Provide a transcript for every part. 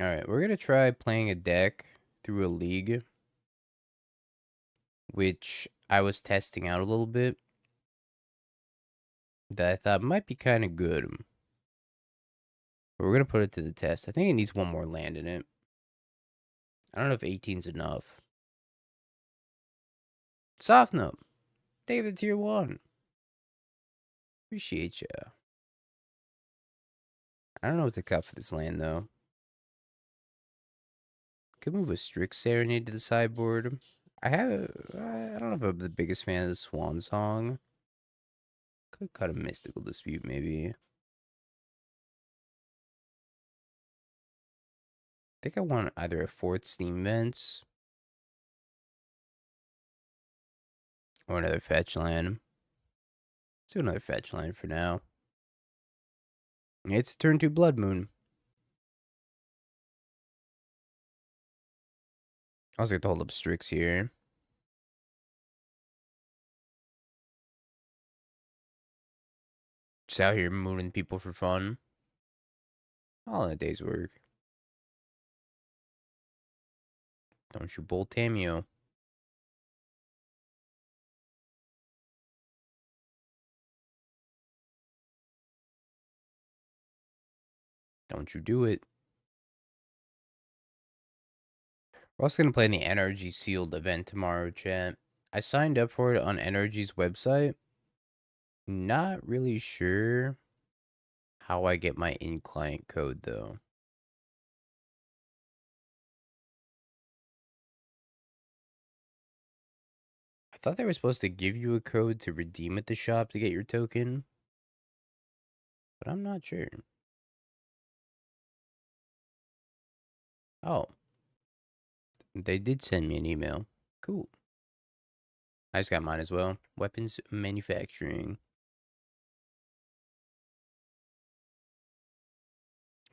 Alright, we're gonna try playing a deck through a league, which I was testing out a little bit, that I thought might be kind of good. But we're gonna put it to the test. I think it needs one more land in it. I don't know if 18's enough. Soft note. Thank you for tier 1. Appreciate ya. I don't know what to cut for this land, though. Could move a Strict Serenade to the sideboard. I don't know if I'm the biggest fan of the Swan Song. Could cut a Mystical Dispute, maybe. I think I want either a 4th Steam Vents or another fetch land. Let's do another fetch land for now. It's turn 2 Blood Moon. I was going to hold up Strix here. Just out here mooning people for fun. All in a day's work. Don't you bolt Tamio. Don't you do it. We're also going to play in the NRG sealed event tomorrow, chat. I signed up for it on NRG's website. Not really sure how I get my in-client code, though. I thought they were supposed to give you a code to redeem at the shop to get your token. But I'm not sure. Oh. They did send me an email. Cool. I just got mine as well. Weapons manufacturing.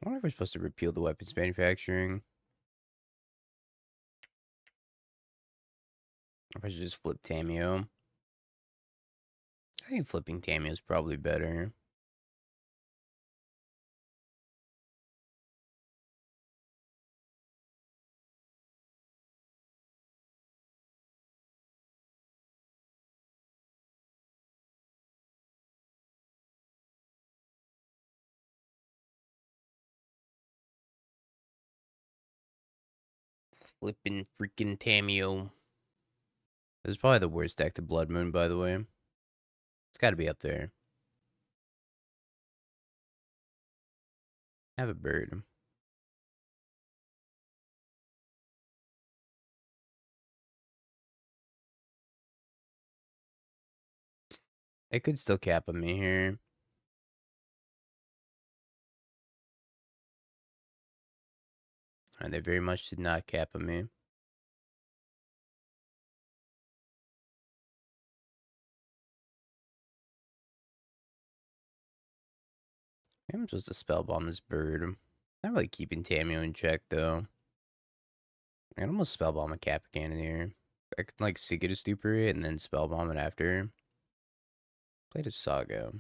I wonder if we're supposed to repeal the weapons manufacturing. Or if I should just flip Tamio. I think flipping Tamio is probably better. Flipping freaking Tamio. This is probably the worst deck to Blood Moon, by the way. It's got to be up there. Have a bird. They could still cap on me here. And they very much did not cap on me. I'm supposed to spellbomb this bird. Not really keeping Tamio in check, though. I can almost spellbomb a Kappa Cannon here. I can, like, Secret of Stupor and then spellbomb it after. Played a Saga.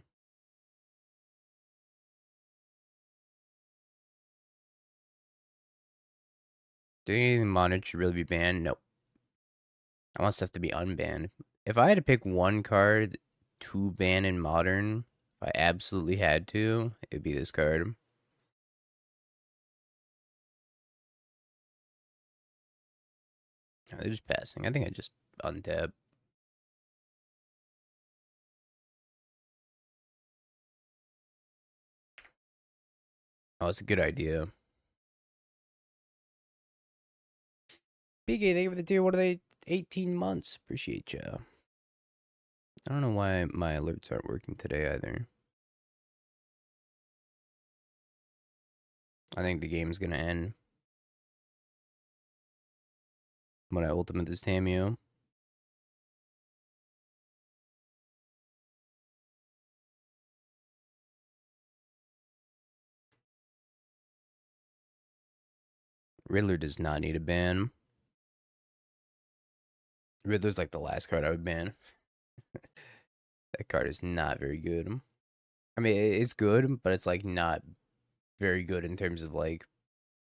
Do you think Modern should really be banned? Nope. I want stuff to be unbanned. If I had to pick one card to ban in Modern, if I absolutely had to, it'd be this card. Oh, they're just passing. I think I just untap. Oh, it's a good idea. Big A, thank you for the tier. What are they? 18 months. Appreciate ya. I don't know why my alerts aren't working today either. I think the game's gonna end when I ultimate this Tamio. Riddler does not need a ban. Riddler's like the last card I would ban. That card is not very good. I mean, it's good, but it's like not very good in terms of like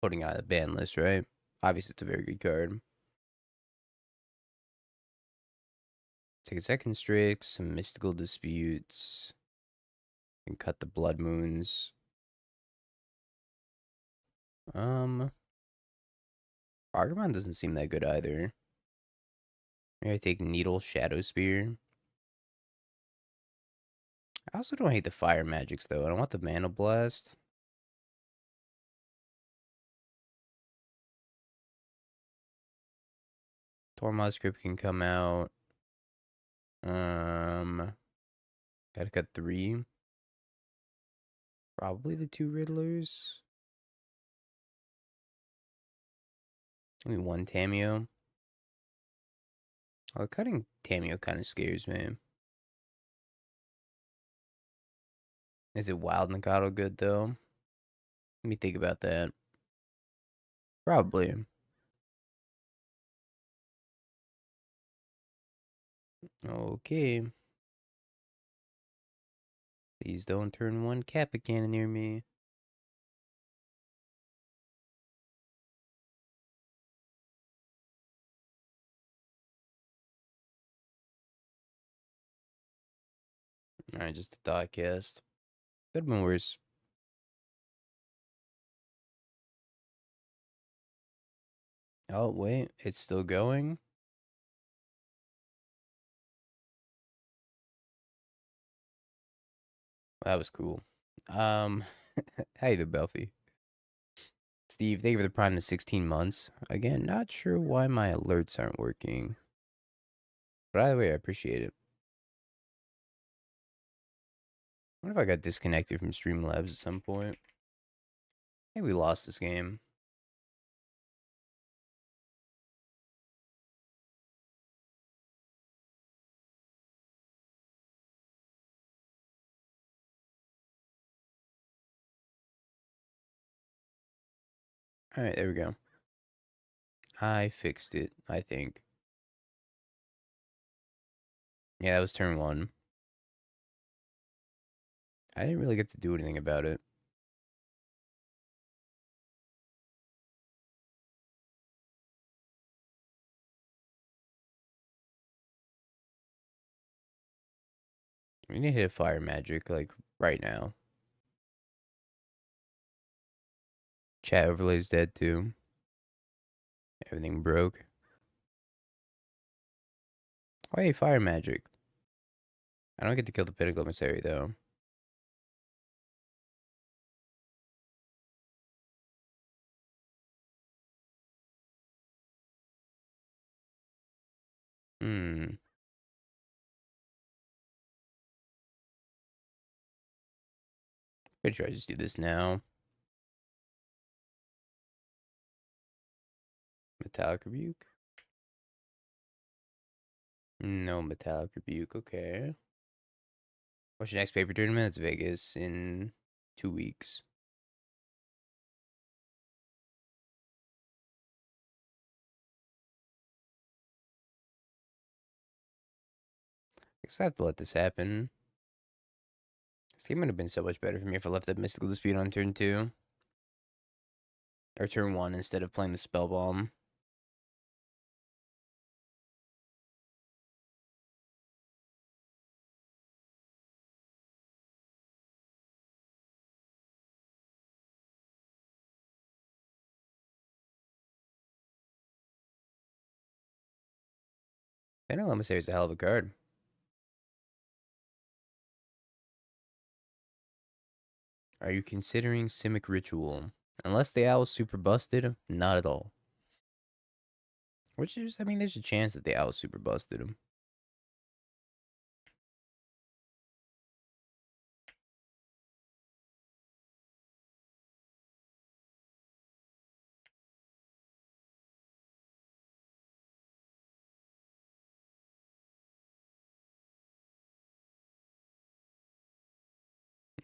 putting it on the ban list, right? Obviously, it's a very good card. Take a second Strix, some Mystical Disputes, and cut the Blood Moons. Argamon doesn't seem that good either. Maybe I take Needle Shadow Spear. I also don't hate the fire magics though. I don't want the Mana Blast. Tormod Script can come out. Gotta cut 3. Probably the 2 Riddlers. Maybe 1 Tameo. Oh, cutting Tameo kind of scares me. Is it Wild Nagato good though? Let me think about that. Probably. Okay. Please don't turn 1 Kappa Cannon near me. Alright, just a thought cast. Could have been worse. Oh, wait. It's still going? That was cool. How you doing, Belfie? Steve, thank you for the prime to 16 months. Again, not sure why my alerts aren't working. But either way, I appreciate it. What if I got disconnected from Streamlabs at some point? I think we lost this game. Alright, there we go. I fixed it, I think. Yeah, that was turn 1. I didn't really get to do anything about it. We need to hit fire magic, like, right now. Chat overlay's dead, too. Everything broke. Oh, hey, fire magic. I don't get to kill the Pinnacle Emissary, though. Hmm. Pretty sure I just do this now. Metallic Rebuke? No Metallic Rebuke, okay. What's your next paper tournament? It's Vegas in 2 weeks. I guess I have to let this happen. This game would have been so much better for me if I left that Mystical Dispute on turn 2. Or turn 1 instead of playing the Spell Bomb. Pinnacle Emissary is a hell of a card. Are you considering Simic Ritual? Unless the Owl's super busted, not at all. Which is, I mean, there's a chance that the Owl's super busted him.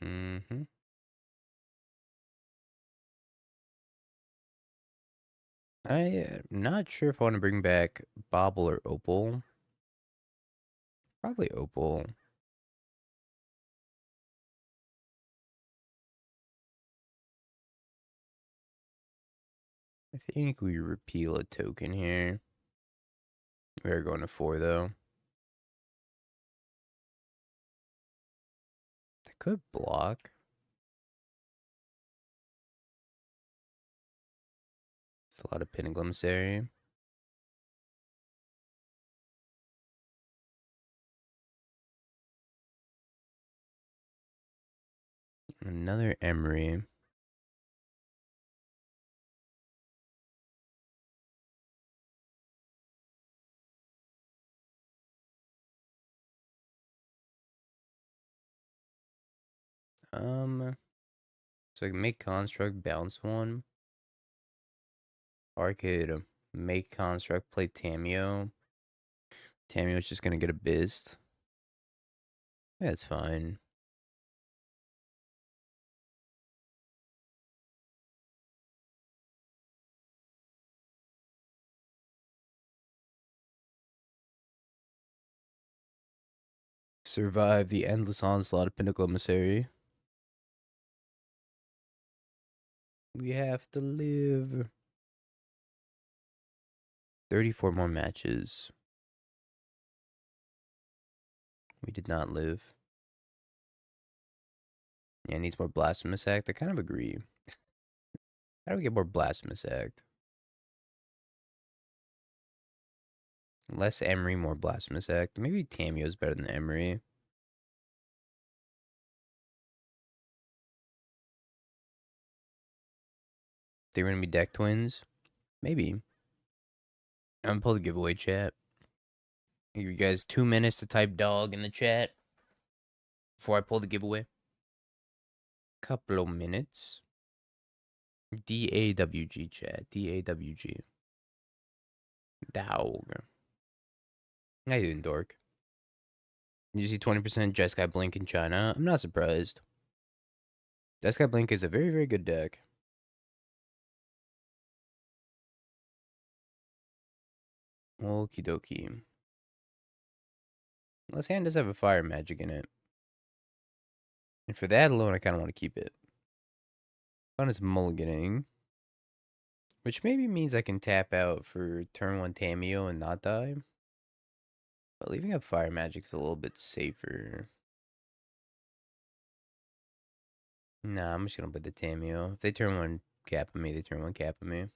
Mm-hmm. I'm not sure if I want to bring back Bobble or Opal. Probably Opal. I think we repeal a token here. We're going to 4, though. I could block. It's a lot of Pinnacle Emissary. Another Emery. So I can make Construct, bounce one. Or I could make Construct, play Tameo. Tameo's just gonna get a Bist. That's fine. Survive the endless onslaught of Pinnacle Emissary. We have to live. 34 more matches. We did not live. Yeah, it needs more Blasphemous Act. I kind of agree. How do we get more Blasphemous Act? Less Emery, more Blasphemous Act. Maybe Tameo's better than Emery. They were gonna be deck twins? Maybe. I'm gonna pull the giveaway chat. Give you guys 2 minutes to type dog in the chat before I pull the giveaway. Couple of minutes. DAWG chat. DAWG. Dog. How you doing, dork? You see 20% Jeskai Blink in China? I'm not surprised. Jeskai Blink is a very, very good deck. Okie dokie. This hand does have a fire magic in it. And for that alone, I kind of want to keep it. On its mulliganing. Which maybe means I can tap out for turn 1 Tameo and not die. But leaving up fire magic's a little bit safer. Nah, I'm just gonna put the Tameo. If they turn 1 cap of me, they turn 1 cap of me.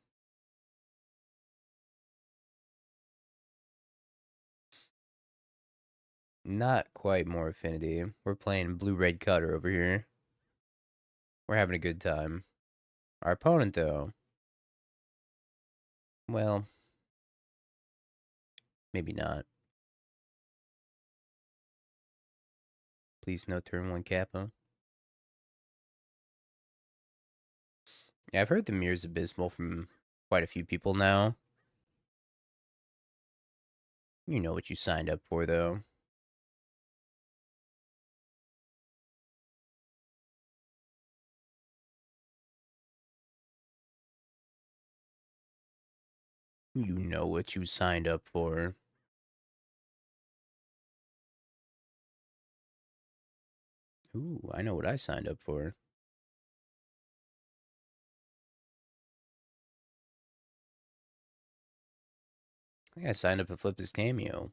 Not quite more affinity. We're playing blue-red cutter over here. We're having a good time. Our opponent, though, well, maybe not. Please no turn 1 Kappa. Yeah, I've heard the mirror's abysmal from quite a few people now. You know what you signed up for, though. You know what you signed up for. Ooh, I know what I signed up for. I think I signed up to flip this Tameo.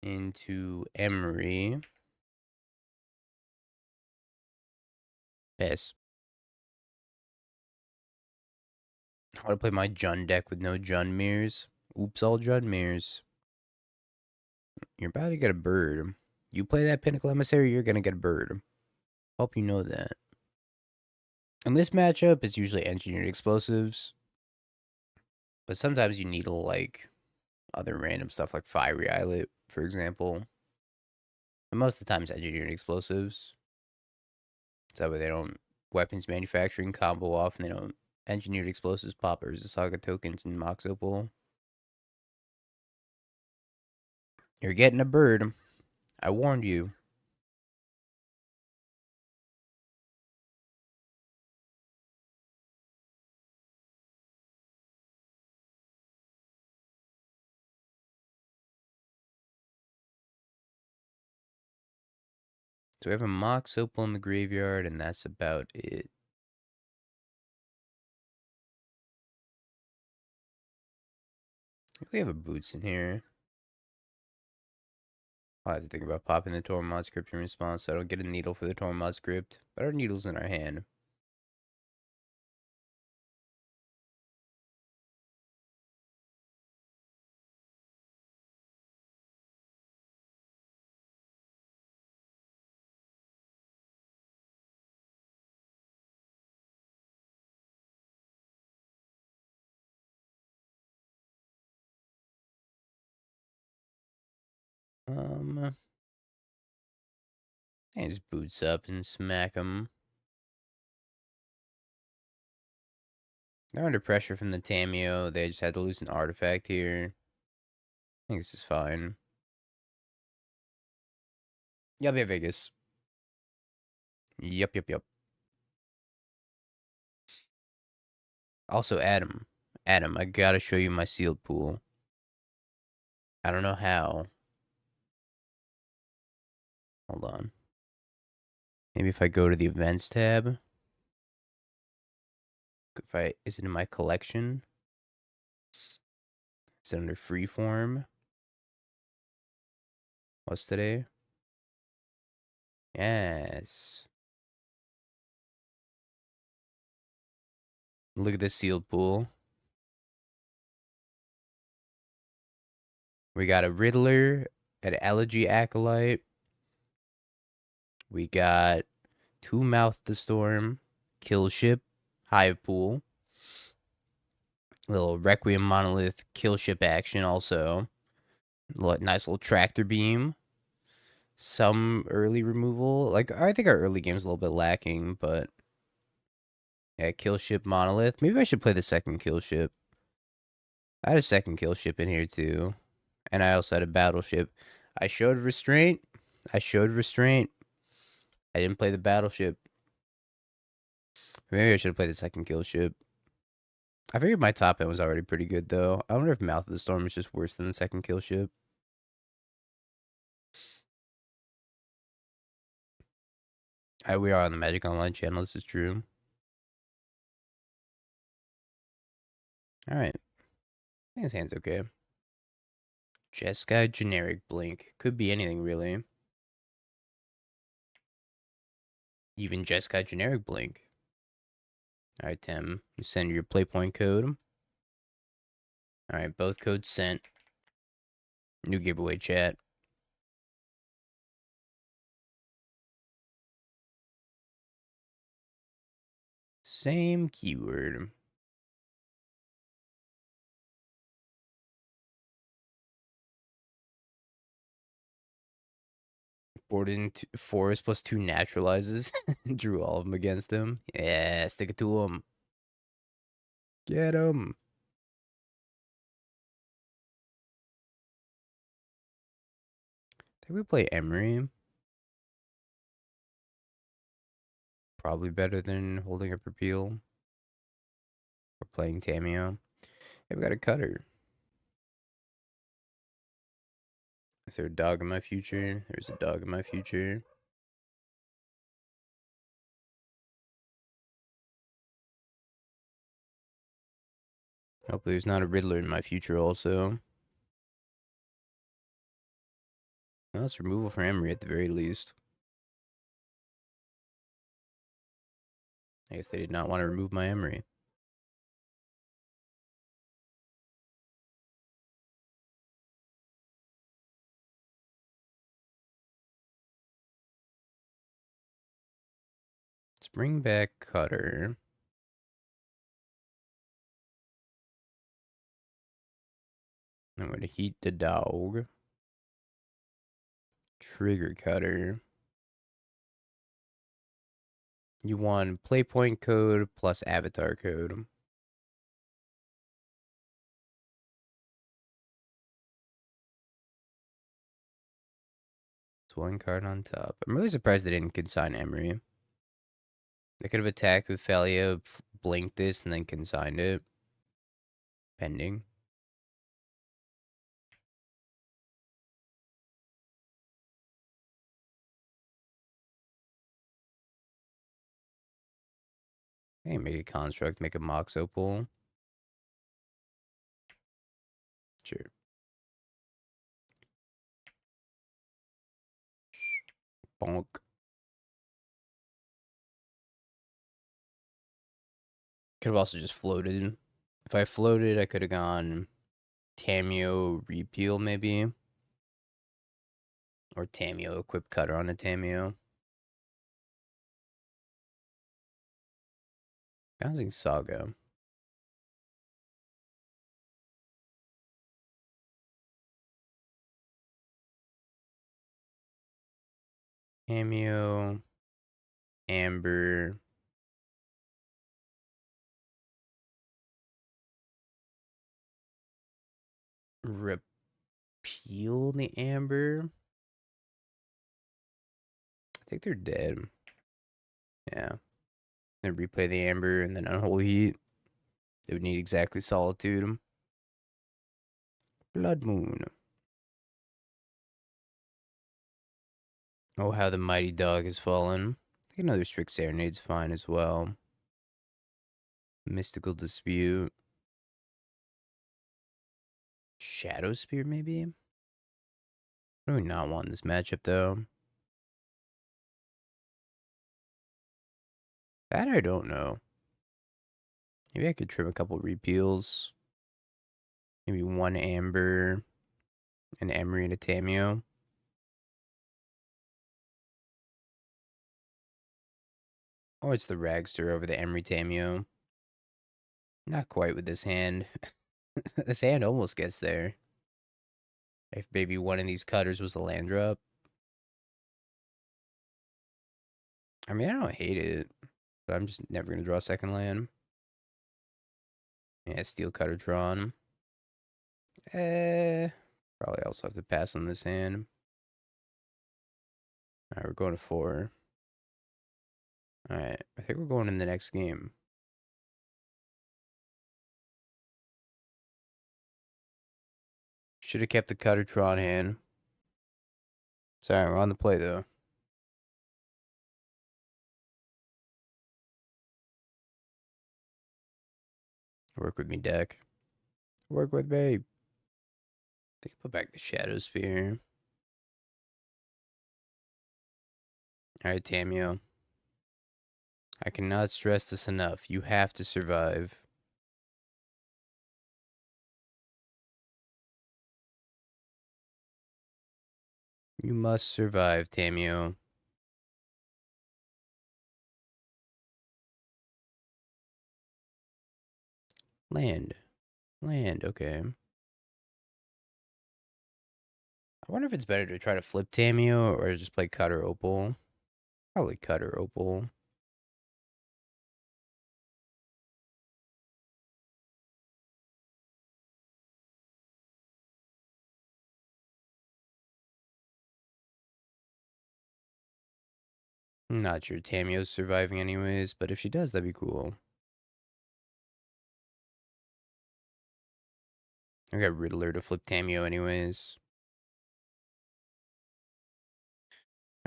Into Emery. Yes. I want to play my Jun deck with no Jun mirrors. Oops, all Jun mirrors. You're about to get a bird. You play that Pinnacle Emissary, you're going to get a bird. Hope you know that. In this matchup, it's usually engineered explosives. But sometimes you needle, like, other random stuff like Fiery Islet, for example. But most of the time, it's engineered explosives. So that way they don't weapons manufacturing combo off and they don't engineered explosives poppers, the Saga tokens, and Mox Opal. You're getting a bird. I warned you. So we have a Mox Opal in the graveyard, and that's about it. We have a Boots in here. I'll have to think about popping the Tormod script in response so I don't get a needle for the Tormod script. But our needle's in our hand. And just Boots up and smack them. They're under pressure from the Tameo. They just had to lose an artifact here. I think this is fine. Yup, yeah, Vegas. Yup. Also, Adam, I gotta show you my sealed pool. I don't know how. Hold on. Maybe if I go to the events tab. Is it in my collection? Is it under freeform? What's today? Yes. Look at this sealed pool. We got a Riddler, an Elegy Acolyte. We got two Mouth the Storm, Kill Ship, Hive Pool. Little Requiem Monolith Kill Ship action also. Nice little Tractor Beam. Some early removal. Like, I think our early game's a little bit lacking, but yeah, Kill Ship Monolith. Maybe I should play the second Kill Ship. I had a second Kill Ship in here too. And I also had a Battleship. I showed Restraint. I didn't play the Battleship. Maybe I should have played the second Kill Ship. I figured my top end was already pretty good, though. I wonder if Mouth of the Storm is just worse than the second Kill Ship. We are on the Magic Online channel. This is true. Alright. I think his hand's okay. Jeskai Generic Blink. Could be anything, really. Even Jeskai Generic Blink. Alright, Tim. You send your playpoint code. Alright, both codes sent. New giveaway chat. Same keyword. Board in forest plus 2 naturalizes. Drew all of them against him. Yeah, stick it to him. Get him. I think we play Emery. Probably better than holding up Repeal. Or playing Tameo. Hey, we got a cutter. Is there a dog in my future? There's a dog in my future. Hopefully there's not a Riddler in my future also. Well, that's removal from Emery at the very least. I guess they did not want to remove my Emery. Let's bring back Cutter. I'm going to heat the dog. Trigger Cutter. You want playpoint code plus avatar code. It's one card on top. I'm really surprised they didn't consign Emery. They could have attacked with Thalia, blinked this, and then consigned it. Pending. Hey, make a construct, make a Mox Opal. Sure. Bonk. Could have also just floated. If I floated, I could have gone Tameo Repeal, maybe. Or Tameo Equip Cutter on a Tameo. Bouncing Saga. Tameo. Amber. Repeal the Amber. I think they're dead. Yeah. Then replay the Amber and then Unholy Heat. They would need exactly Solitude. Blood Moon. Oh, how the mighty dog has fallen. I think another Strict Serenade's fine as well. Mystical Dispute. Shadow Spear, maybe? I do not want this matchup, though. That I don't know. Maybe I could trim a couple repeals. Maybe one Amber, an Emery, and a Tameo. Or it's the Ragster over the Emery Tameo. Not quite with this hand. This hand almost gets there. If maybe one of these cutters was a land drop. I mean, I don't hate it. But I'm just never going to draw a second land. Yeah, Steel Cutter drawn. Probably also have to pass on this hand. Alright, we're going to 4. Alright, I think we're going in the next game. Should have kept the Cutter drawn hand. Sorry, we're on the play though. Work with me, deck. Work with me. I think I put back the Shadow Spear. Alright, Tameo. I cannot stress this enough. You have to survive. You must survive, Tameo. Land. Land, okay. I wonder if it's better to try to flip Tameo or just play Cutter Opal. Probably Cutter Opal. I'm not sure Tameo's surviving anyways, but if she does, that'd be cool. I got Riddler to flip Tameo anyways.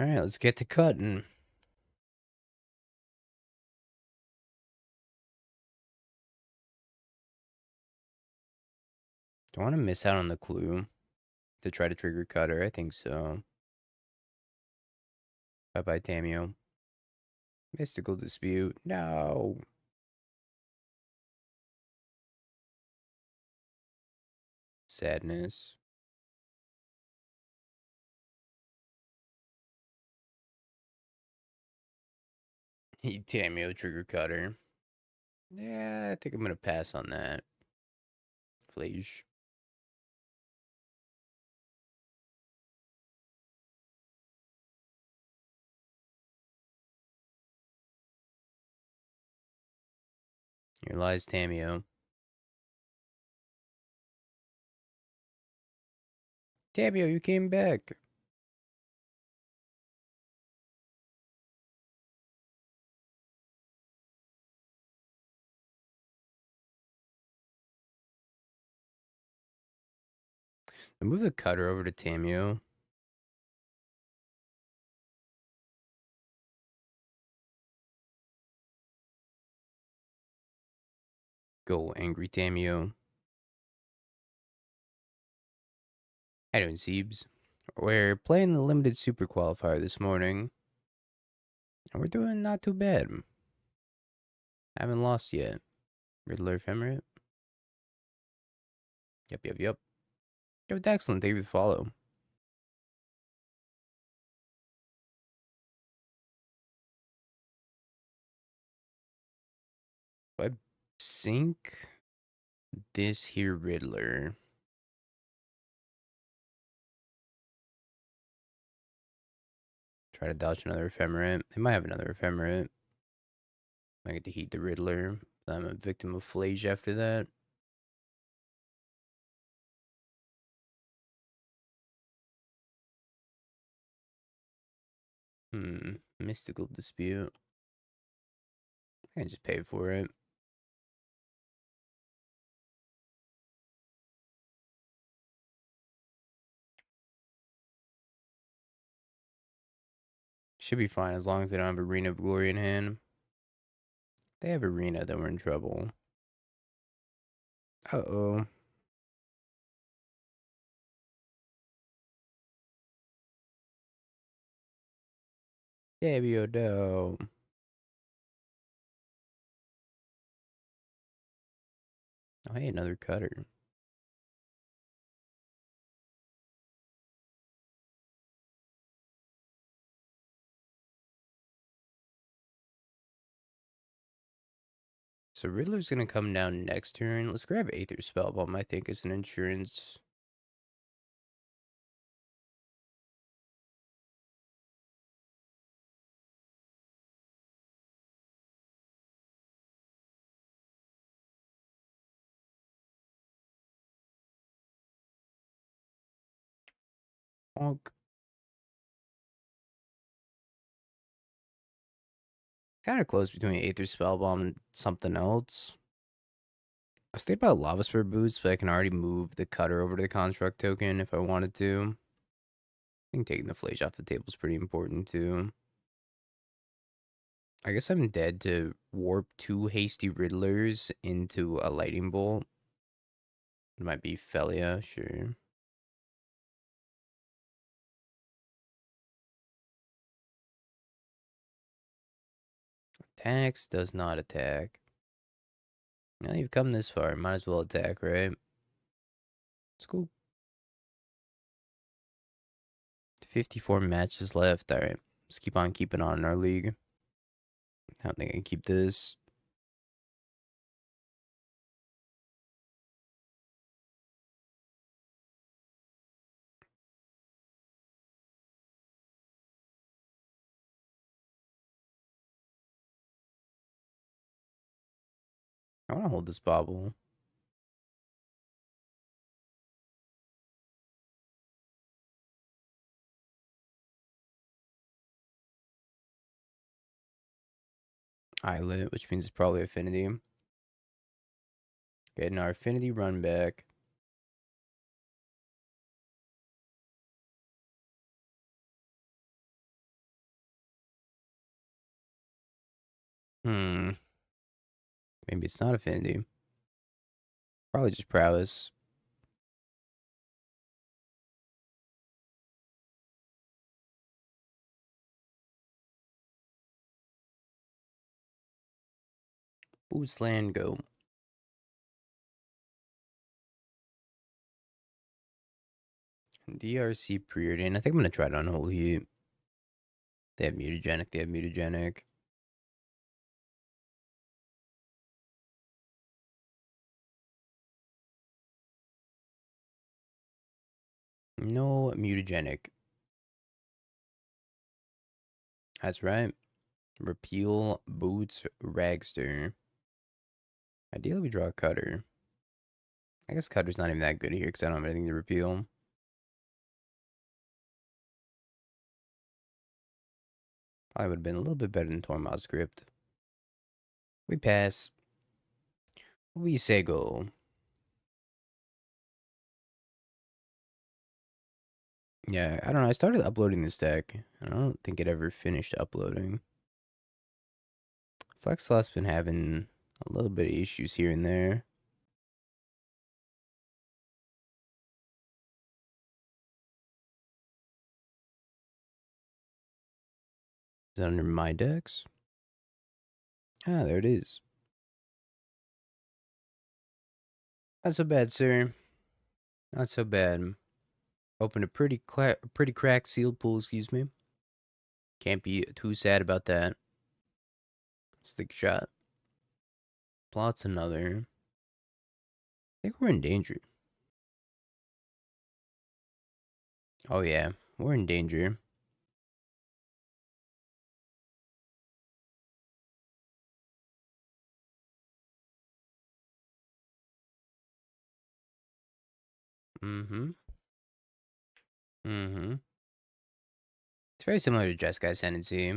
Alright, let's get to cutting. Do I want to miss out on the clue to try to trigger Cutter? I think so. Bye-bye, Tameo. Mystical Dispute. No. Sadness. Tameo trigger Cutter. Yeah, I think I'm going to pass on that. Flage. Here lies Tameo. Tameo, you came back. I move the Cutter over to Tameo. Go, Angry Tamio. How doing, Seebs? We're playing the limited super qualifier this morning, and we're doing not too bad. Haven't lost yet. Riddler Ephemerate. Yep. Yo, excellent. Thank you for the follow. I sync this here Riddler. Try to dodge another Ephemerate. They might have another Ephemerate. I get to heat the Riddler. I'm a victim of Flage after that. Mystical Dispute. I just pay for it. Should be fine as long as they don't have Arena of Glory in hand. If they have Arena, then we're in trouble. Uh-oh. Fabio. Oh, hey, another cutter. So Riddler's gonna come down next turn. Let's grab Aether Spellbomb, I think, as an insurance. Honk. Kind of close between Aether Spellbomb and something else. I was thinking about Lava Sphere Boots, but I can already move the cutter over to the Construct token if I wanted to. I think taking the Flage off the table is pretty important too. I guess I'm dead to warp 2 Hasty Riddlers into a Lightning Bolt. It might be Felia, sure. Attacks, does not attack. Now you've come this far, might as well attack, right? It's cool. 54 matches left. Alright. Let's keep on keeping on in our league. I don't think I can keep this. I want to hold this bobble. Islet, which means it's probably Affinity. Getting our Affinity run back. Maybe it's not Affinity. Probably just Prowess. Boost land, go. DRC Preordain. I think I'm going to try to unhold heat. They have mutagenic. No mutagenic. That's right. Repeal Boots Ragster. Ideally, we draw a cutter. I guess cutter's not even that good here because I don't have anything to repeal. Probably would have been a little bit better than Tormod's Script. We pass. We say go. Yeah, I don't know. I started uploading this deck. I don't think it ever finished uploading. Flexlot's been having A little bit of issues here and there. Is it under my decks? Ah, there it is. Not so bad, sir. Not so bad. Opened a pretty cracked sealed pool, excuse me. Can't be too sad about that. Stick shot. Plots another. I think we're in danger. Oh yeah, we're in danger. Mm-hmm. Mm-hmm. It's very similar to Jeskai Ascendancy.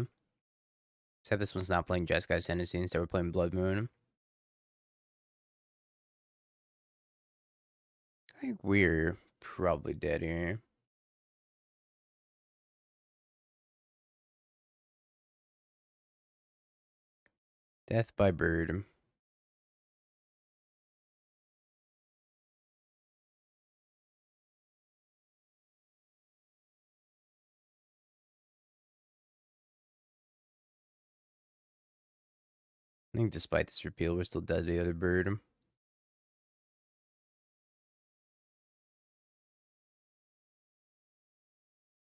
Except this one's not playing Jeskai Ascendancy, instead we're playing Blood Moon. I think we're probably dead here. Death by bird. I think despite this repeal, we're still dead to the other bird.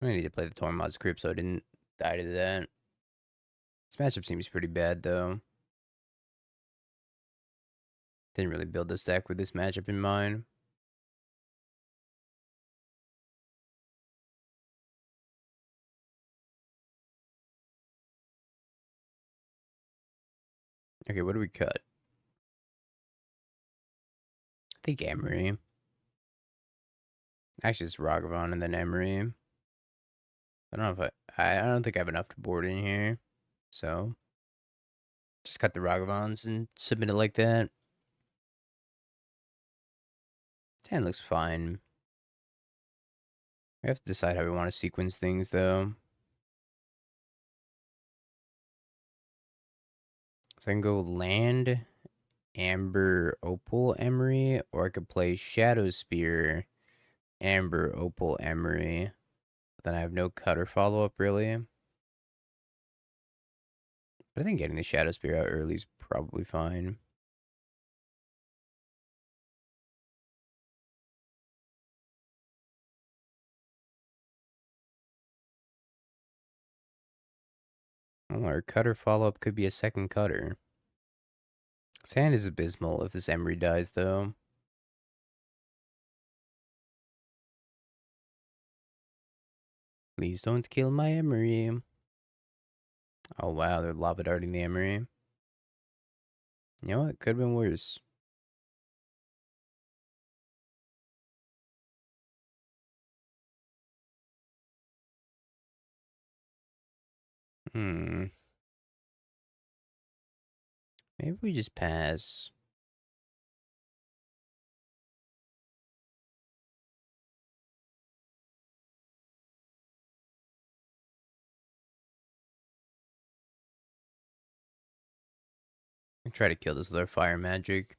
I need to play the Tormod's Crypt so I didn't die to that. This matchup seems pretty bad, though. Didn't really build this deck with this matchup in mind. Okay, what do we cut? I think Emery. Actually, it's Ragavan and then Emery. I don't know if I don't think I have enough to board in here. So, just cut the Ragavans and submit it like that. 10 looks fine. We have to decide how we want to sequence things, though. So I can go land, Amber, Opal, Emery, or I could play Shadow Spear, Amber, Opal, Emery. But then I have no cut or follow up, really. But I think getting the Shadow Spear out early is probably fine. Oh, our cutter follow up could be a second cutter. Sand is abysmal if this Emery dies, though. Please don't kill my Emery. Oh, wow, they're lava darting the Emery. You know what? Could have been worse. Hmm. Maybe we just pass. And try to kill this with our fire magic.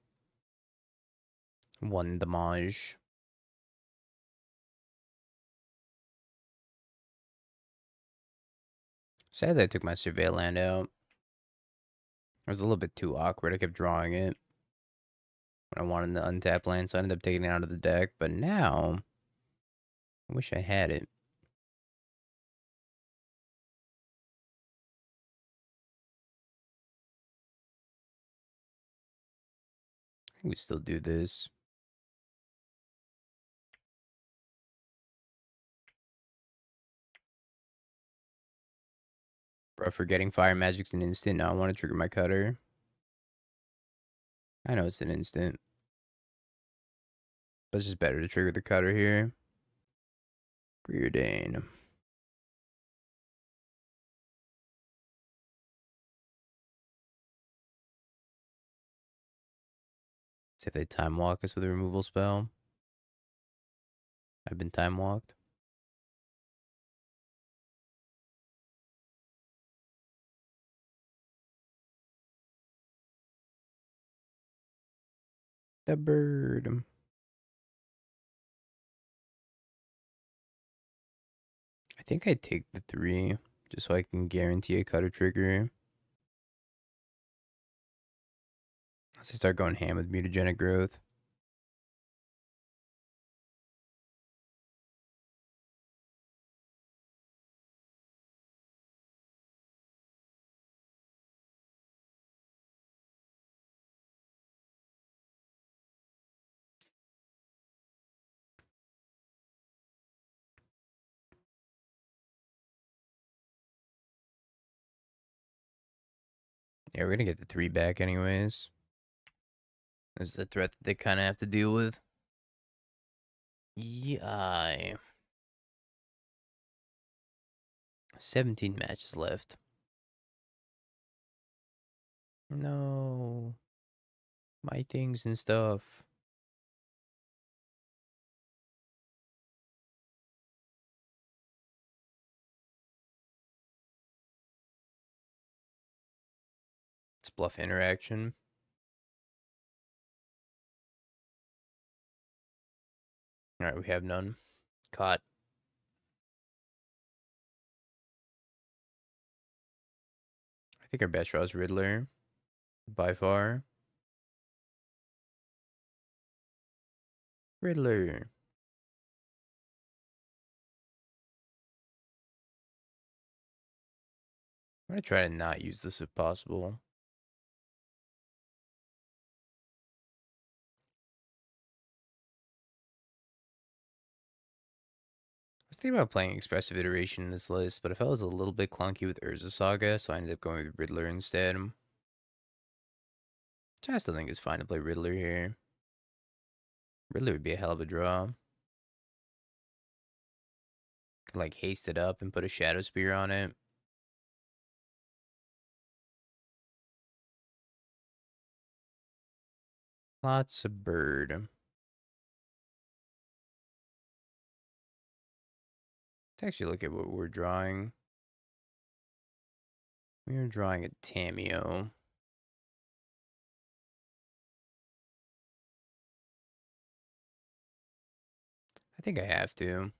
One damage. Sadly, I took my surveil land out. It was a little bit too awkward. I kept drawing it when I wanted the untap land, so I ended up taking it out of the deck. But now, I wish I had it. I think we still do this. Bro, forgetting fire magic's an instant. Now I want to trigger my cutter. I know it's an instant. But it's just better to trigger the cutter here. Preordain. See if they time walk us with a removal spell. I've been time walked. the bird. I think I'd take the 3 just so I can guarantee a cutter trigger. Unless I start going ham with mutagenic growth. Yeah, we're gonna get the 3 back anyways. This is a threat that they kind of have to deal with. Yeah. 17 matches left. No. My things and stuff. It's bluff interaction. Alright, we have none. Caught. I think our best draw is Riddler. By far. Riddler. I'm gonna try to not use this if possible. I was thinking about playing Expressive Iteration in this list, but I felt it was a little bit clunky with Urza Saga, so I ended up going with Riddler instead. Which I still think it's fine to play Riddler here. Riddler would be a hell of a draw. Could like haste it up and put a Shadow Spear on it. Lots of bird. Let's actually look at what we're drawing. We are drawing a Tameo. I think I have to.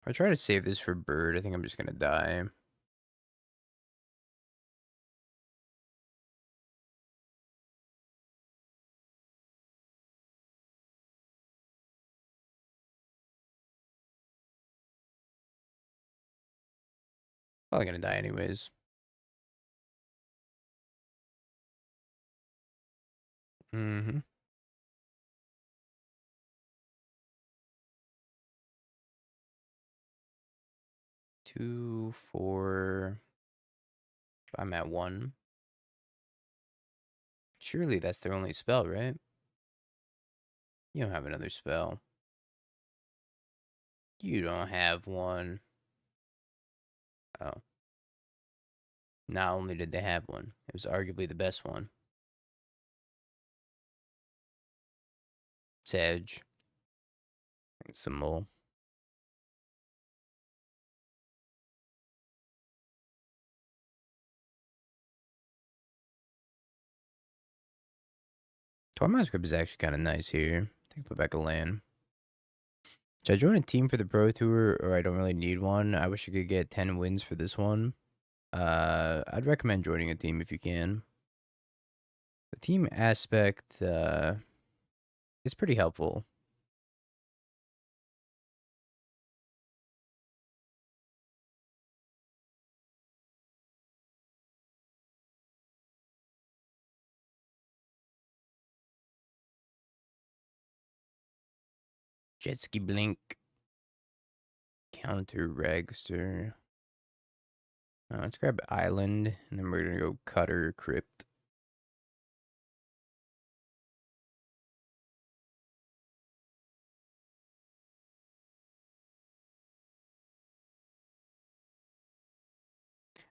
If I try to save this for bird, I think I'm just gonna die. Probably gonna die anyways. Mm-hmm. 2, 4. I'm at 1. Surely that's their only spell, right? You don't have another spell. You don't have one. Oh. Not only did they have one, it was arguably the best one. It's Edge. It's some mole. Tormod's Grip is actually kind of nice here. I think I'll put back a land. Should I join a team for the Pro Tour, or I don't really need one? I wish I could get 10 wins for this one. I'd recommend joining a team if you can. The team aspect is pretty helpful. Jet Ski Blink. Counter Regster. Let's grab Island, and then we're gonna go Cutter Crypt.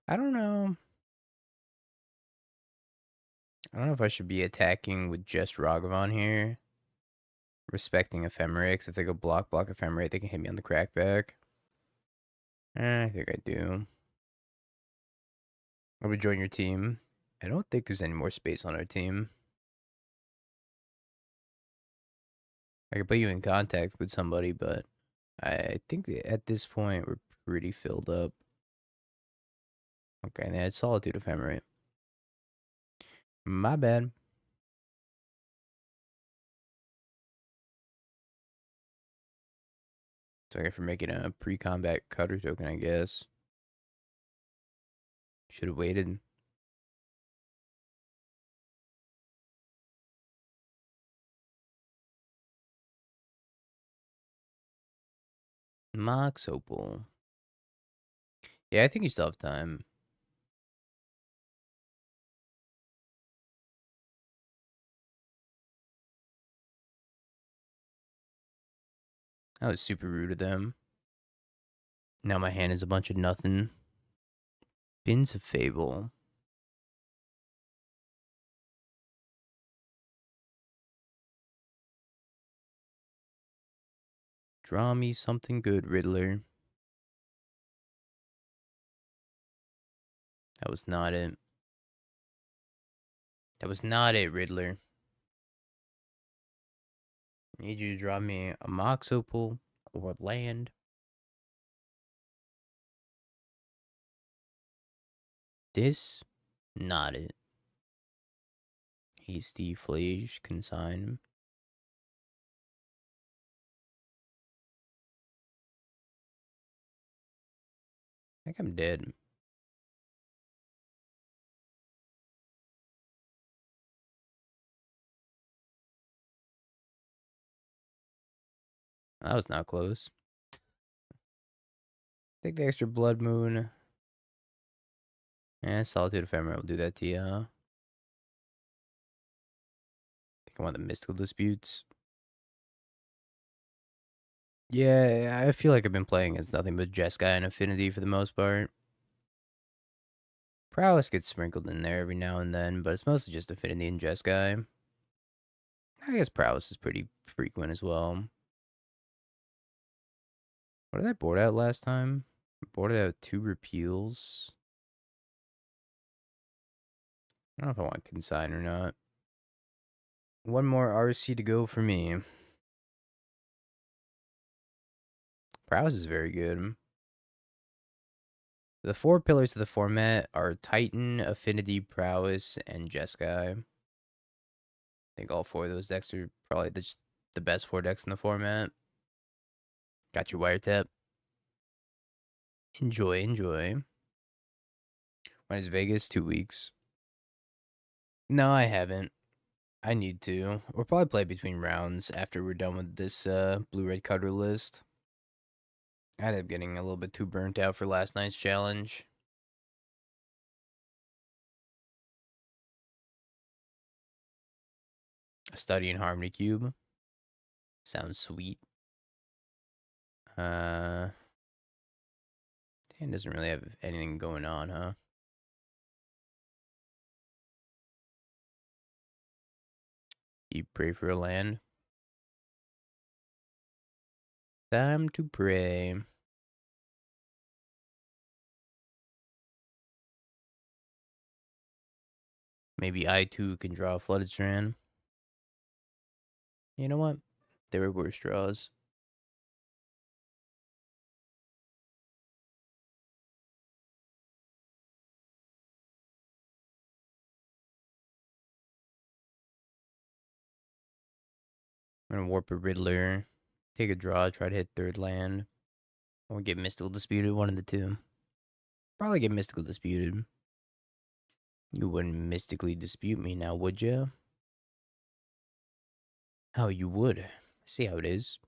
I don't know. I don't know if I should be attacking with just Ragavan here. Respecting Ephemerate, if they go block Ephemerate, they can hit me on the crackback. I think I do. I would join your team. I don't think there's any more space on our team. I could put you in contact with somebody, but I think at this point we're pretty filled up. Okay, yeah, it's Solitude Ephemerate. My bad. Sorry for making a pre-combat cutter token, I guess. Should have waited. Mox Opal. Yeah, I think you still have time. That was super rude of them. Now my hand is a bunch of nothing. Bins of Fable. Draw me something good, Riddler. That was not it. That was not it, Riddler. I need you to draw me a Mox Opal or land. This, not it. Hasty Flage Consign. I think I'm dead. That was not close. Take the extra Blood Moon. And Solitude Ephemerate will do that to you, huh? Think I want the Mystical Disputes. Yeah, I feel like I've been playing as nothing but Jeskai and Affinity for the most part. Prowess gets sprinkled in there every now and then, but it's mostly just Affinity and Jeskai. I guess Prowess is pretty frequent as well. What did I board out last time? I boarded out 2 repeals. I don't know if I want Consign or not. One more RC to go for me. Prowess is very good. The 4 pillars of the format are Titan, Affinity, Prowess, and Jeskai. I think all 4 of those decks are probably the best 4 decks in the format. Got your wiretap. Enjoy, enjoy. When is Vegas? 2 weeks. No, I haven't. I need to. We'll probably play between rounds after we're done with this blue-red cutter list. I ended up getting a little bit too burnt out for last night's challenge. A Study in Harmony Cube. Sounds sweet. Dan doesn't really have anything going on, huh? You pray for a land. Time to pray. Maybe I too can draw a Flooded Strand. You know what? There were worse draws. I'm gonna warp a Riddler. Take a draw, try to hit 3rd land. Or get Mystical Disputed, one of the two. Probably get Mystical Disputed. You wouldn't mystically dispute me now, would you? How you would. See how it is.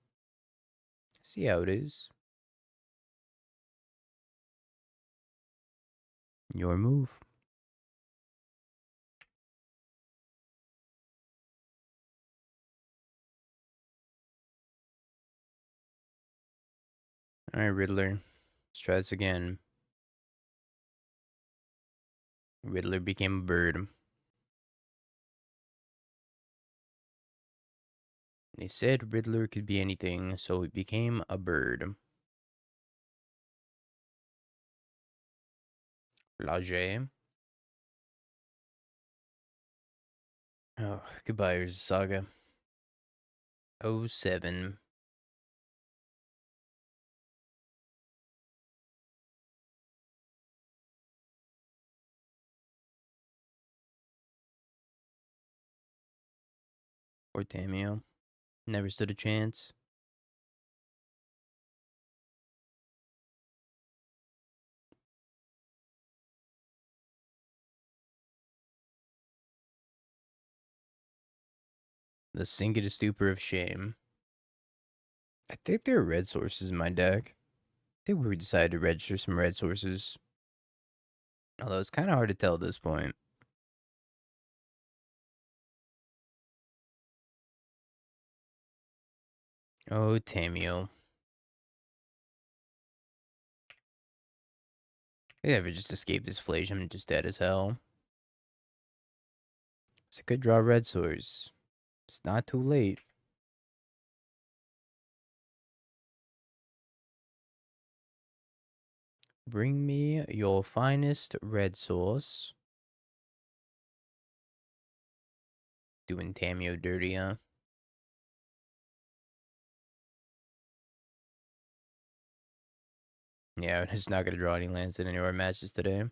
See how it is. Your move. Alright, Riddler. Let's try this again. Riddler became a bird. They said Riddler could be anything, so he became a bird. Lage. Oh, goodbye, Saga. 07. Or Tamio. Never stood a chance. The Singular Stupor of Shame. I think there are red sources in my deck. I think we decided to register some red sources. Although it's kind of hard to tell at this point. Oh, Tamio. I ever just escaped this flagellum and just dead as hell. So I could draw red source. It's not too late. Bring me your finest red sauce. Doing Tamio dirty, huh? Yeah, I'm just not gonna draw any lands in any of our matches today.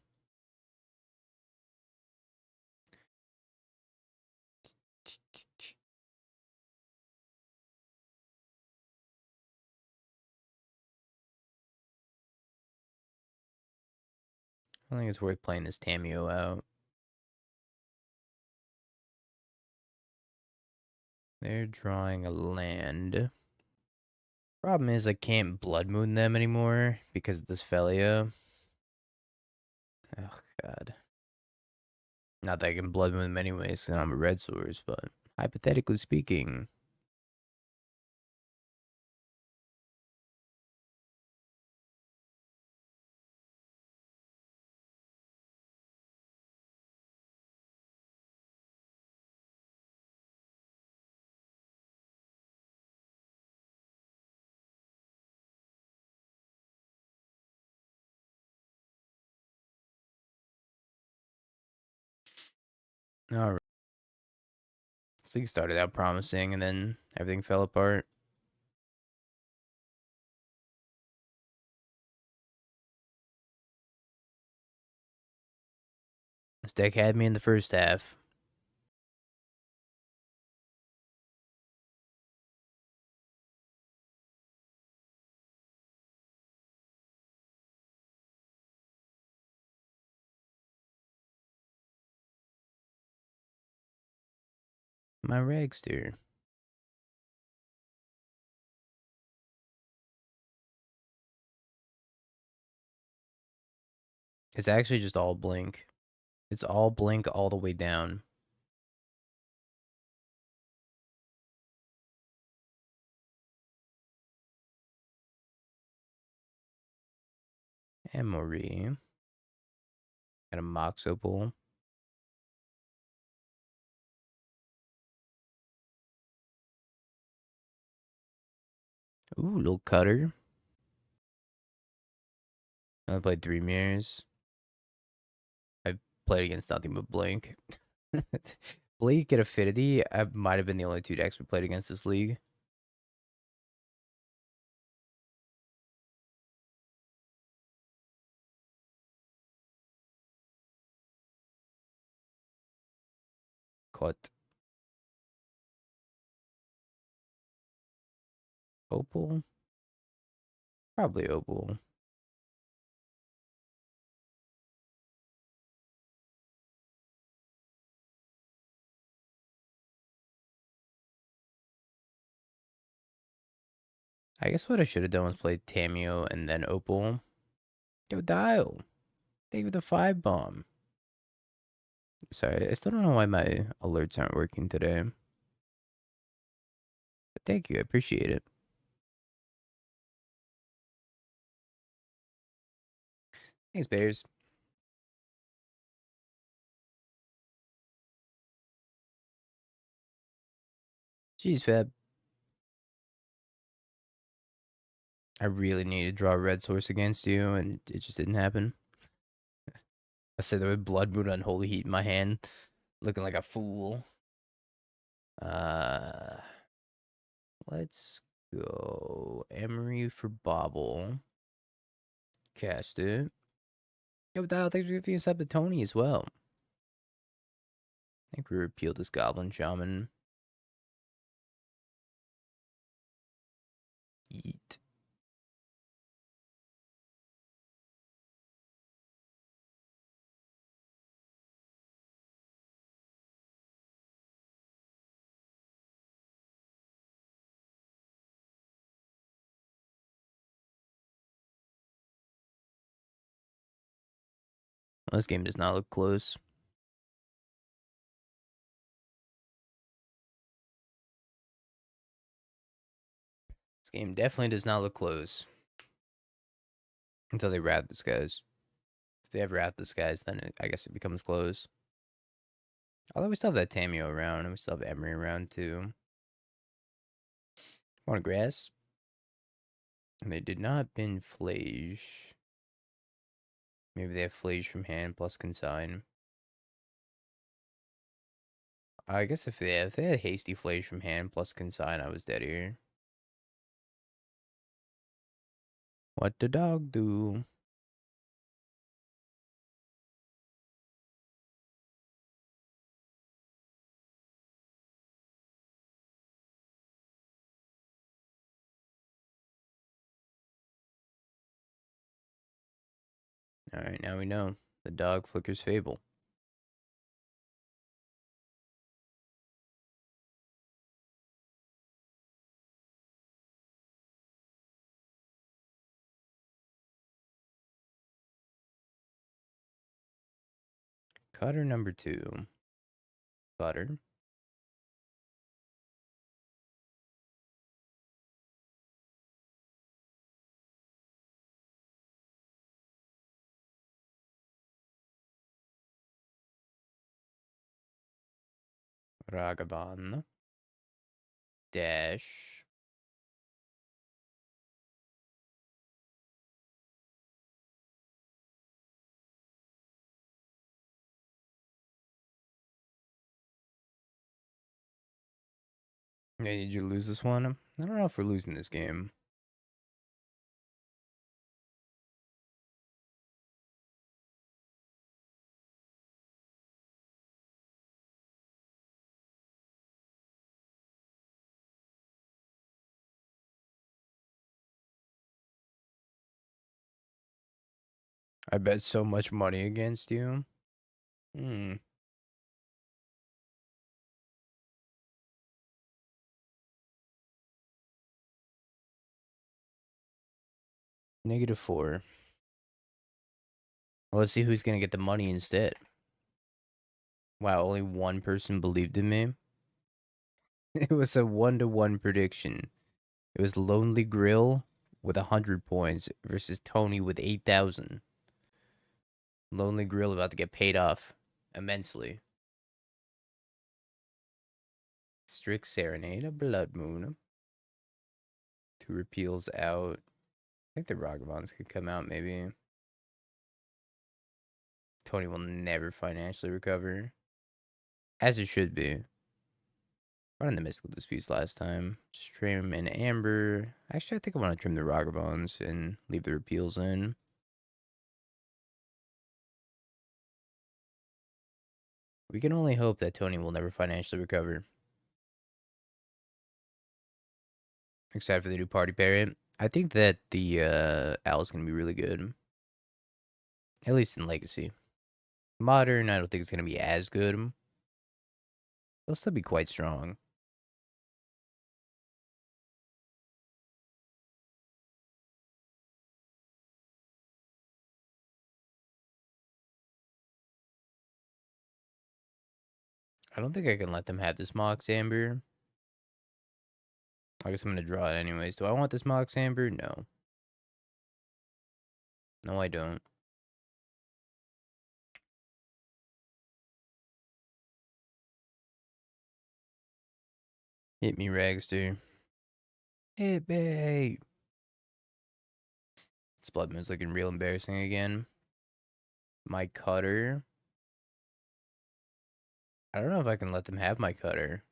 I don't think it's worth playing this Tamio out. They're drawing a land. Problem is I can't Blood Moon them anymore because of this Felia. Oh, God. Not that I can Blood Moon them anyways, and I'm a red source, but hypothetically speaking. Alright. This league started out promising, and then everything fell apart. This deck had me in the first half. My Ragster. It's actually just all blink. It's all blink all the way down. Emory. Got a Mox Opal. Ooh, little cutter. I played 3 mirrors. I've played against nothing but blink. Blink and Affinity might have been the only 2 decks we played against this league. Caught Opal? Probably Opal. I guess what I should have done was play Tamio and then Opal. Yo, Dial. Thank you for the 5 bomb. Sorry, I still don't know why my alerts aren't working today. But thank you, I appreciate it. Thanks, Bears. Jeez, Fab. I really need to draw a red source against you, and it just didn't happen. I said there was Blood Moon Unholy Heat in my hand, looking like a fool. Let's go. Emery for Bobble. Cast it. Yo, Dial, thanks for giving us up to Tony as well. I think we repealed this Goblin Shaman. Yeet. Well, this game does not look close. This game definitely does not look close. Until they wrap this guys. If they ever wrap this guys, then I guess it becomes close. Although we still have that Tamio around, and we still have Emery around too. Want a grass? And they did not bin Flage. Maybe they have Flage from hand plus consign. I guess if they had Hasty Flage from hand plus consign, I was dead here. What the dog do? Alright, now we know. The dog flickers Fable. Cutter number 2. Cutter. Ragavan. Dash. Hey, did you lose this one? I don't know if we're losing this game. I bet so much money against you. Hmm. -4. Well, let's see who's gonna get the money instead. Wow, only one person believed in me. It was a 1-to-1 prediction. It was Lonely Grill with 100 points versus Tony with 8,000. Lonely Grill about to get paid off immensely. Strict Serenade, a Blood Moon. 2 repeals out. I think the Ragavans could come out maybe. Tony will never financially recover. As it should be. Running the Mystical Disputes last time. Trim and Amber. Actually, I think I want to trim the Ragavans and leave the repeals in. We can only hope that Tony will never financially recover. Except for the new party parent. I think that the Owl is going to be really good. At least in Legacy. Modern, I don't think it's going to be as good. They'll still be quite strong. I don't think I can let them have this Mox Amber. I guess I'm going to draw it anyways. Do I want this Mox Amber? No. No, I don't. Hit me, Ragster. Hit me. This Blood Moon's looking real embarrassing again. My Cutter. I don't know if I can let them have my Cutter.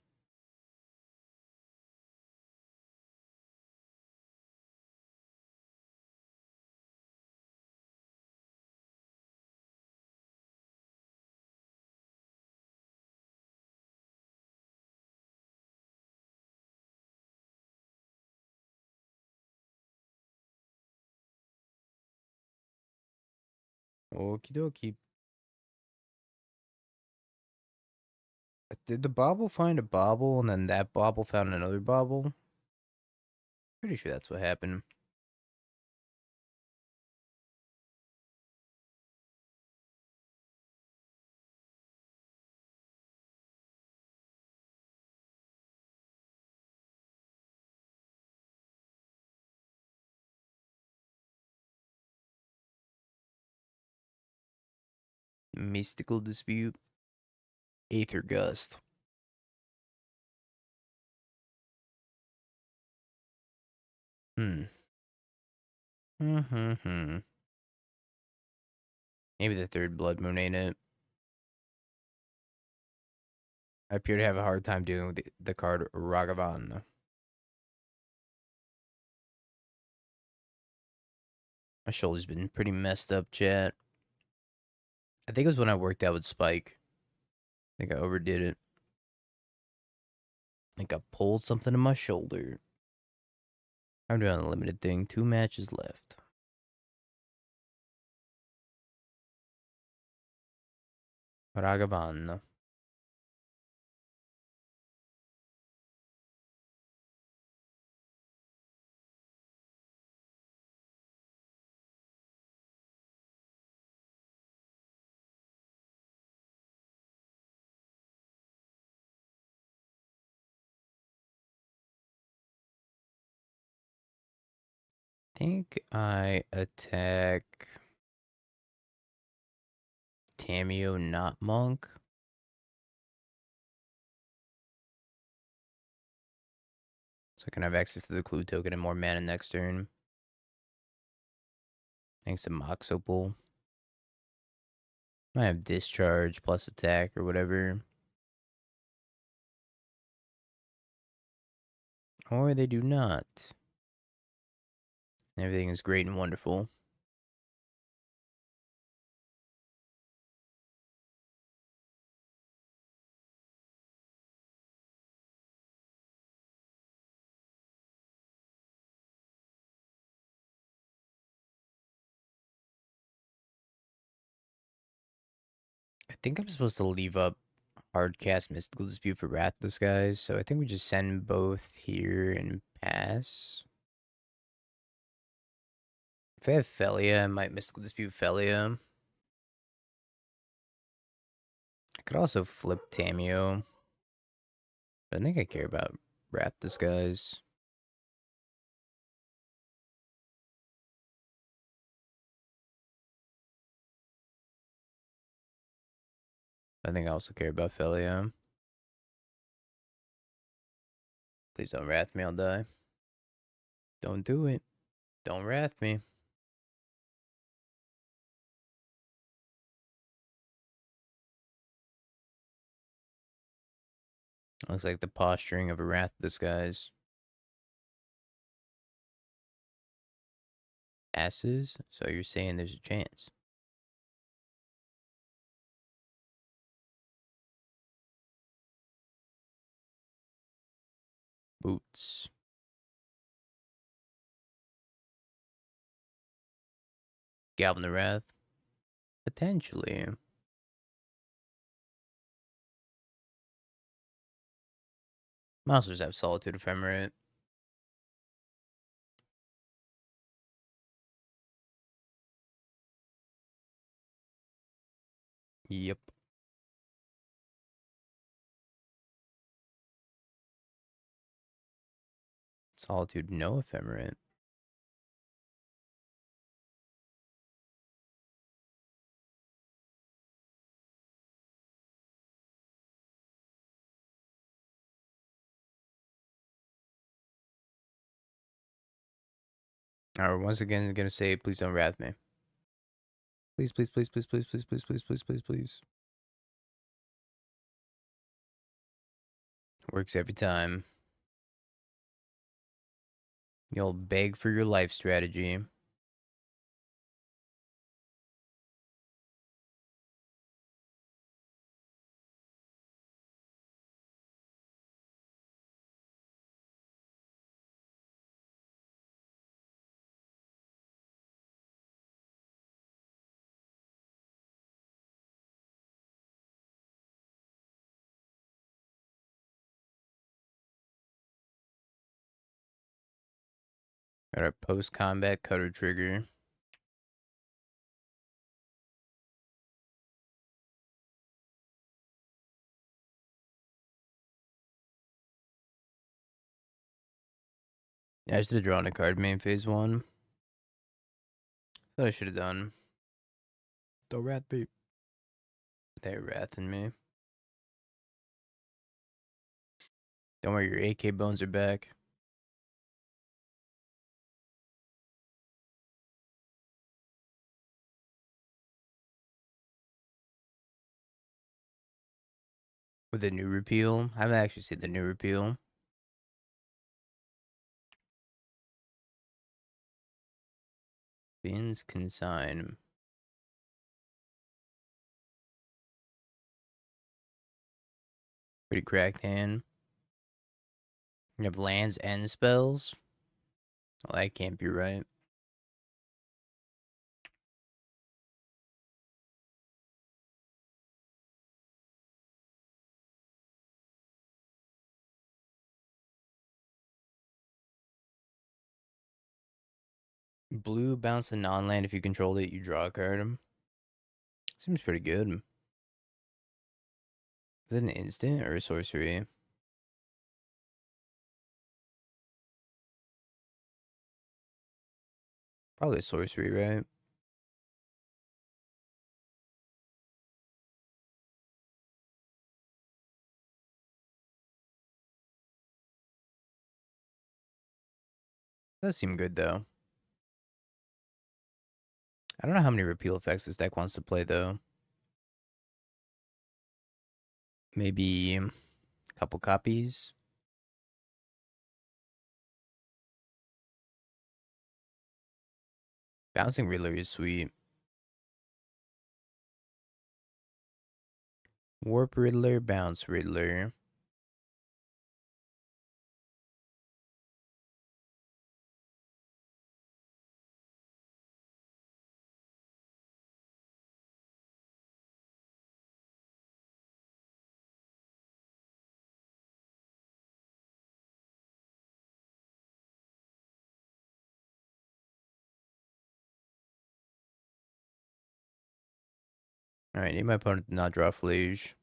Okie dokie. Did the bobble find a bobble and then that bobble found another bobble? Pretty sure that's what happened. Mystical dispute. Aether gust. Hmm. Hmm. Maybe the third blood moon ain't it. I appear to have a hard time dealing with the card Ragavan. My shoulder's been pretty messed up, chat. I think it was when I worked out with Spike. I think I overdid it. I think I pulled something in my shoulder. I'm doing a limited thing. 2 matches left. Ragavan. Think I attack Tamio, not Monk. So I can have access to the clue token and more mana next turn. Thanks to Mox Opal. I have discharge plus attack or whatever. Or they do not. Everything is great and wonderful. I think I'm supposed to leave up Hardcast Mystical Dispute for Wrathless guys, so I think we just send both here and pass. If I have Felia, I might Mystical Dispute Felia. I could also flip Tamio. But I think I care about Wrathless guys. I think I also care about Felia. Please don't wrath me, I'll die. Don't do it. Don't wrath me. Looks like the posturing of a wrath disguise. Passes, so you're saying there's a chance. Boots. Galvin the Wrath. Potentially. Monsters have Solitude Ephemerate. Yep. Solitude, no Ephemerate. Alright, once again, gonna say, please don't wrath me. Please, please, please, please, please, please, please, please, please, please, please. Works every time. You'll beg for your life strategy. Got our post-combat cutter trigger. Yeah, I should have drawn a card main phase 1. That I should have done. The rat beep. They're wrathing me. Don't worry, your AK bones are back. With the new repeal. I haven't actually seen the new repeal. Bins consign. Pretty cracked hand. You have lands and spells. Well, that can't be right. Blue, bounce a non-land. If you control it, you draw a card. Seems pretty good. Is it an instant or a sorcery? Probably a sorcery, right? Does seem good, though. I don't know how many repeal effects this deck wants to play, though. Maybe a couple copies. Bouncing Riddler is sweet. Warp Riddler, Bounce Riddler. Alright, need my opponent to not draw Flage.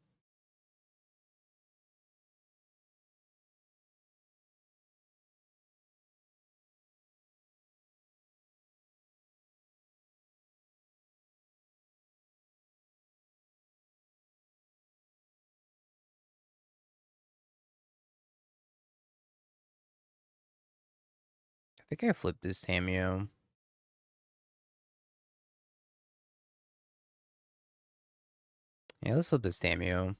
I think I flipped this Tameo. Yeah, let's flip this Tameo.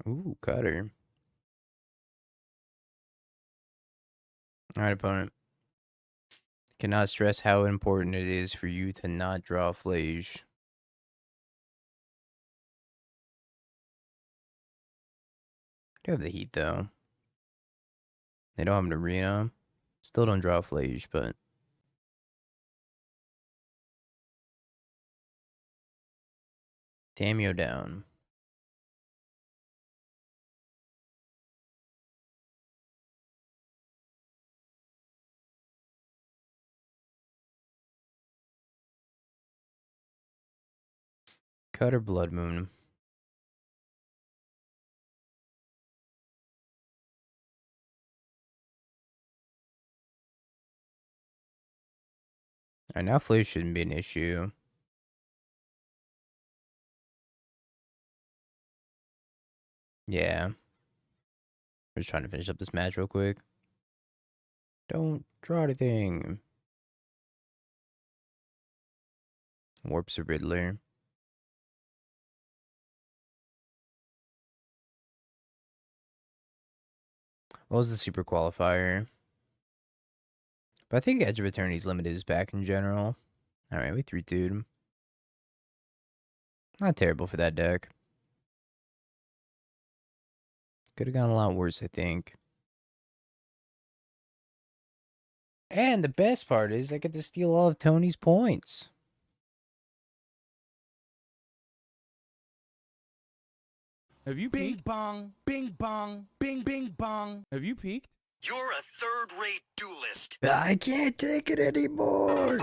Ooh, cutter. Alright, opponent. Cannot stress how important it is for you to not draw Flage. I do have the heat, though. They don't have an arena. Still don't draw Flage, but... Tameo down. Cutter Blood Moon. Alright, now Flage shouldn't be an issue. Yeah. We're just trying to finish up this match real quick. Don't draw anything. Warps a Riddler. What was the super qualifier? But I think Edge of Eternity's Limited is back in general. Alright, we 3-2'd. Not terrible for that deck. Could have gone a lot worse, I think. And the best part is I get to steal all of Tony's points. Have you Bing peeked? bong, bing bong, bing bing bong. Have you peeked? You're a third-rate duelist. I can't take it anymore.